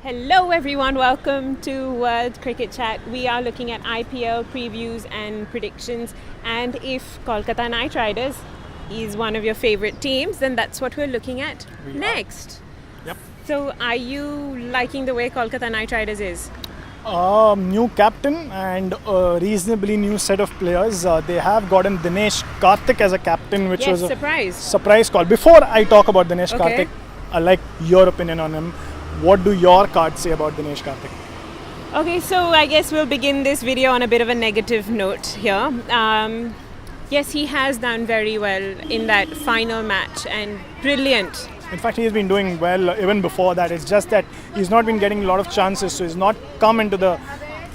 Hello everyone, welcome to World Cricket Chat. We are looking at IPL previews and predictions, and if Kolkata Knight Riders is one of your favorite teams, then that's what we're looking at next. Yep. So are you liking the way Kolkata Knight Riders is? New captain and a reasonably new set of players. They have gotten Dinesh Karthik as a captain, which was a surprise call. Before I talk about Dinesh Karthik, I like your opinion on him. What do your cards say about Dinesh Karthik? Okay, so I guess we'll begin this video on a bit of a negative note here. Yes, he has done very well in that final match and brilliant. In fact, he's been doing well even before that. It's just that he's not been getting a lot of chances, so he's not come into the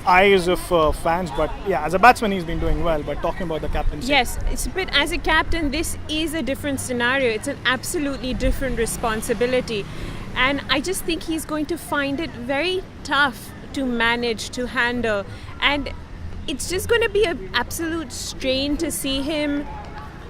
eyes of fans. But yeah, as a batsman, he's been doing well. But talking about the captaincy. Yes, but as a captain, this is a different scenario. It's an absolutely different responsibility. And I just think he's going to find it very tough to manage, to handle. And it's just going to be an absolute strain to see him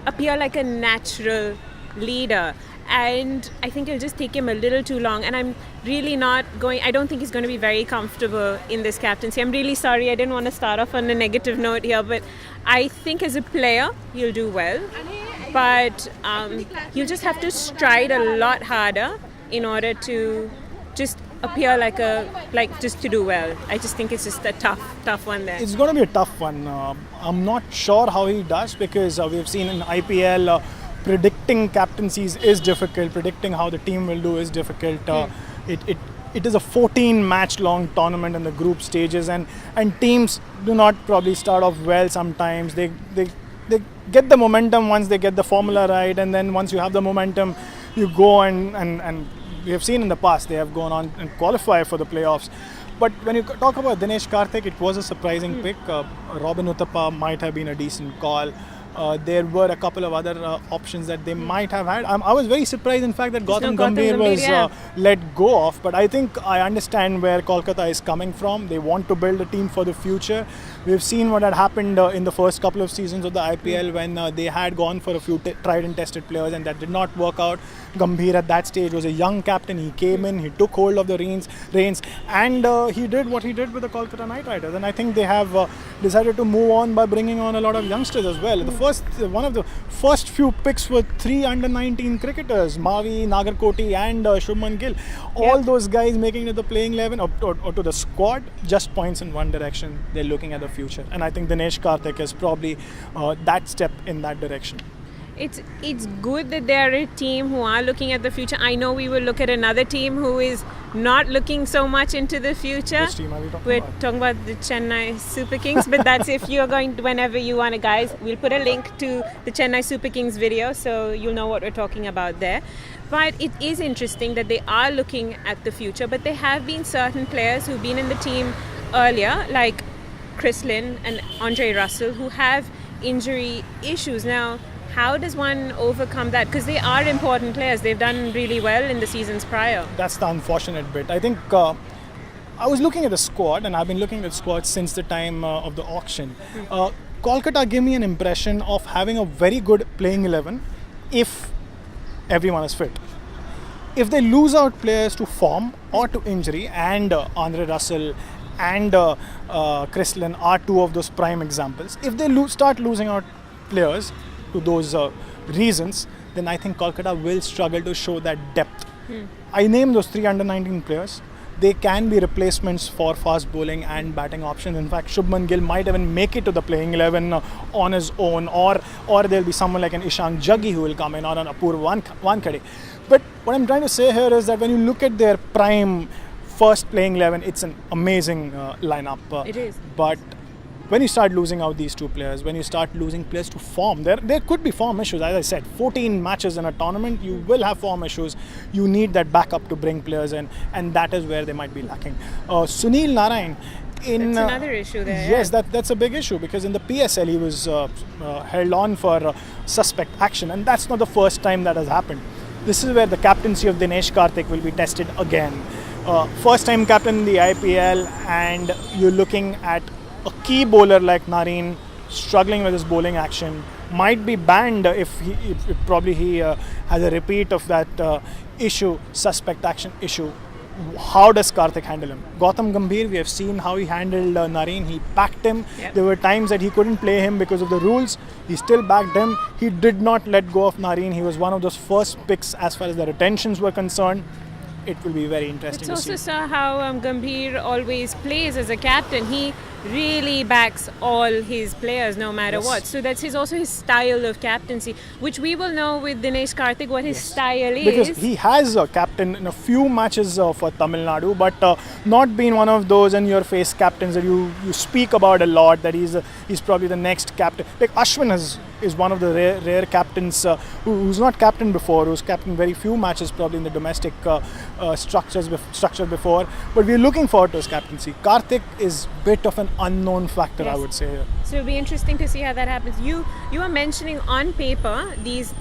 appear like a natural leader. And I think it'll just take him a little too long. And I'm really I don't think he's going to be very comfortable in this captaincy. I'm really sorry, I didn't want to start off on a negative note here, but I think as a player, he'll do well. But he'll just have to stride a lot harder in order to just appear just to do well. I just think it's just a tough one there. It's going to be a tough one. I'm not sure how he does, because we've seen in IPL predicting captaincies is difficult. Predicting how the team will do is difficult. It is a 14 match long tournament in the group stages, and teams do not probably start off well sometimes. They get the momentum once they get the formula right, and then once you have the momentum, you go and we have seen in the past they have gone on and qualify for the playoffs. But when you talk about Dinesh Karthik, it was a surprising pick. Robin Uthappa might have been a decent call. There were a couple of other options that they might have had. I was very surprised, in fact, that Gautam Gambhir was let go of. But I think I understand where Kolkata is coming from. They want to build a team for the future. We've seen what had happened in the first couple of seasons of the IPL when they had gone for a few tried and tested players, and that did not work out. Gambhir at that stage was a young captain. He came in, he took hold of the reins, and he did what he did with the Kolkata Knight Riders. And I think they have decided to move on by bringing on a lot of youngsters as well. One of the first few picks were 3 under-19 cricketers, Mavi, Nagarkoti and Shubman Gill. All those guys making it to the playing 11 or to the squad just points in one direction. They're looking at the future. And I think Dinesh Karthik is probably that step in that direction. It's good that they're a team who are looking at the future. I know we will look at another team who is not looking so much into the future. Which team are we talking We're about? talking about the Chennai Super Kings, but that's if you're going to, whenever you want to, guys. We'll put a link to the Chennai Super Kings video so you'll know what we're talking about there. But it is interesting that they are looking at the future, but there have been certain players who've been in the team earlier, like Chris Lynn and Andre Russell, who have injury issues. Now, how does one overcome that? Because they are important players. They've done really well in the seasons prior. That's the unfortunate bit. I think I was looking at the squad, and I've been looking at the squad since the time of the auction. Kolkata gave me an impression of having a very good playing 11 if everyone is fit. If they lose out players to form or to injury, and Andre Russell and Chris Lynn are two of those prime examples, if they start losing out players to those reasons, then I think Kolkata will struggle to show that depth. I named those 3 under-19 players. They can be replacements for fast bowling and batting options. In fact, Shubman Gill might even make it to the playing 11 on his own, or there'll be someone like an Ishan Jaggi who will come in, or an Apurva Wankhede. But what I'm trying to say here is that when you look at their prime first playing 11, it's an amazing lineup. It is. But when you start losing out these two players, when you start losing players to form, there could be form issues. As I said, 14 matches in a tournament, you will have form issues. You need that backup to bring players in, and that is where they might be lacking. Sunil Narine, that's another issue there. Yes, that's a big issue, because in the PSL he was held on for suspect action, and that's not the first time that has happened. This is where the captaincy of Dinesh Karthik will be tested again. First time captain in the IPL, and you're looking at a key bowler like Narine struggling with his bowling action, might be banned if he has a repeat of that suspect action issue. how does Karthik handle him? Gautam Gambhir, we have seen how he handled Nareen. He backed him. Yep. There were times that he couldn't play him because of the rules. He still backed him. He did not let go of Nareen. He was one of those first picks as far as the retentions were concerned. It will be very interesting It's to also see. saw how Gambhir always plays as a captain. He really backs all his players no matter Yes. what. So that's also his style of captaincy, which we will know with Dinesh Karthik what his style is. Because he has a captain in a few matches for Tamil Nadu, but not been one of those in-your-face captains that you speak about a lot. That he's probably the next captain. Like Ashwin is one of the rare captains who's not captain before, who's captained very few matches probably in the domestic structure before. But we're looking forward to his captaincy. Karthik is a bit of an unknown factor, I Yes. would say. So it'll be interesting to see how that happens. You are mentioning on paper these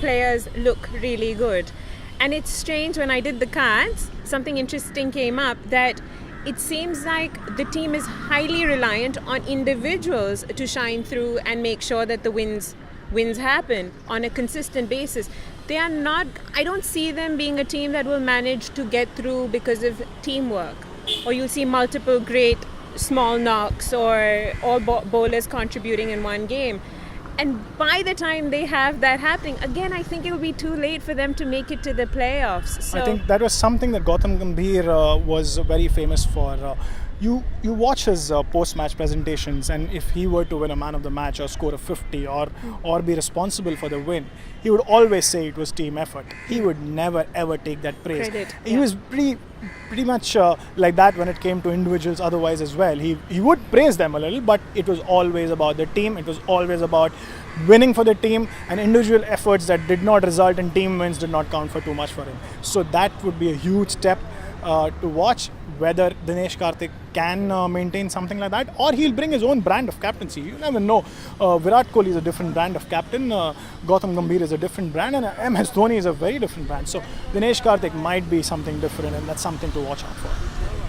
players look really good, and it's strange when I did the cards. Something interesting came up that it seems like the team is highly reliant on individuals to shine through and make sure that the wins happen on a consistent basis. They are not. I don't see them being a team that will manage to get through because of teamwork, or you'll see multiple great small knocks or all bowlers contributing in one game. And by the time they have that happening, again, I think it'll be too late for them to make it to the playoffs. So I think that was something that Gautam Gambhir was very famous for. You watch his post-match presentations, and if he were to win a man of the match or score a 50 or be responsible for the win, he would always say it was team effort. He would never ever take that praise. Credit, He yeah. was pretty much like that when it came to individuals otherwise as well. He would praise them a little, but it was always about the team. It was always about winning for the team, and individual efforts that did not result in team wins did not count for too much for him. So that would be a huge step to watch, whether Dinesh Karthik can maintain something like that, or he'll bring his own brand of captaincy. You never know. Virat Kohli is a different brand of captain, Gautam Gambhir is a different brand, and MS Dhoni is a very different brand. So Dinesh Karthik might be something different, and that's something to watch out for.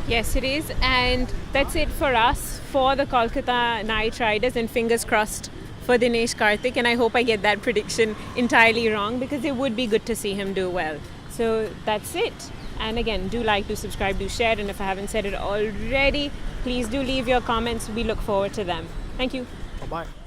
yes, it is. And that's it for us for the Kolkata Knight Riders, and fingers crossed for Dinesh Karthik. And I hope I get that prediction entirely wrong, because it would be good to see him do well. So that's it. And again, do like, do subscribe, do share, and if I haven't said it already, please do leave your comments. We look forward to them. Thank you. Bye-bye.